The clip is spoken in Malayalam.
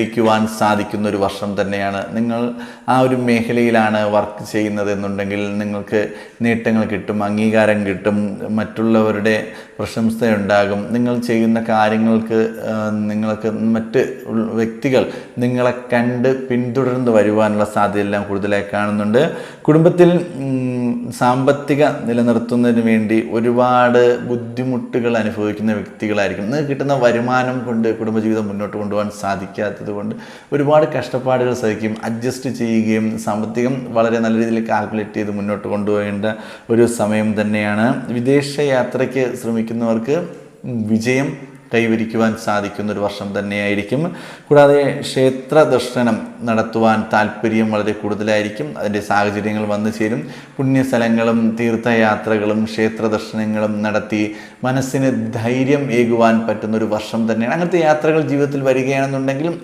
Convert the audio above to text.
ിക്കുവാൻ സാധിക്കുന്ന ഒരു വർഷം തന്നെയാണ്. നിങ്ങൾ ആ ഒരു മേഖലയിലാണ് വർക്ക് ചെയ്യുന്നത് എന്നുണ്ടെങ്കിൽ നിങ്ങൾക്ക് നേട്ടങ്ങൾ കിട്ടും, അംഗീകാരം കിട്ടും, മറ്റുള്ളവരുടെ പ്രശംസയുണ്ടാകും. നിങ്ങൾ ചെയ്യുന്ന കാര്യങ്ങൾക്ക് നിങ്ങൾക്ക് മറ്റ് വ്യക്തികൾ നിങ്ങളെ കണ്ട് പിന്തുടർന്ന് വരുവാനുള്ള സാധ്യതയെല്ലാം കൂടുതലായി കാണുന്നുണ്ട്. കുടുംബത്തിൽ സാമ്പത്തിക നിലനിർത്തുന്നതിന് വേണ്ടി ഒരുപാട് ബുദ്ധിമുട്ടുകൾ അനുഭവിക്കുന്ന വ്യക്തികളായിരിക്കും. നിങ്ങൾക്ക് കിട്ടുന്ന വരുമാനം കൊണ്ട് കുടുംബജീവിതം മുന്നോട്ട് കൊണ്ടുപോകാൻ സാധിക്കാത്തത് കൊണ്ട് ഒരുപാട് കഷ്ടപ്പാടുകൾ സഹിക്കും. അഡ്ജസ്റ്റ് ചെയ്യുകയും സാമ്പത്തികം വളരെ നല്ല രീതിയിൽ കാൽക്കുലേറ്റ് ചെയ്ത് മുന്നോട്ട് കൊണ്ടുപോകേണ്ട ഒരു സമയം തന്നെയാണ്. വിദേശ യാത്രയ്ക്ക് ശ്രമിക്കുന്നവർക്ക് വിജയം കൈവരിക്കുവാൻ സാധിക്കുന്ന ഒരു വർഷം തന്നെയായിരിക്കും. കൂടാതെ ക്ഷേത്ര ദർശനം നടത്തുവാൻ താല്പര്യം വളരെ കൂടുതലായിരിക്കും. അതിൻ്റെ സാഹചര്യങ്ങൾ വന്നു ചേരും. പുണ്യസ്ഥലങ്ങളും തീർത്ഥയാത്രകളും ക്ഷേത്ര ദർശനങ്ങളും നടത്തി മനസ്സിന് ധൈര്യം ഏകുവാൻ പറ്റുന്ന ഒരു വർഷം തന്നെയാണ്. അങ്ങനത്തെ യാത്രകൾ ജീവിതത്തിൽ വരികയാണെന്നുണ്ടെങ്കിലും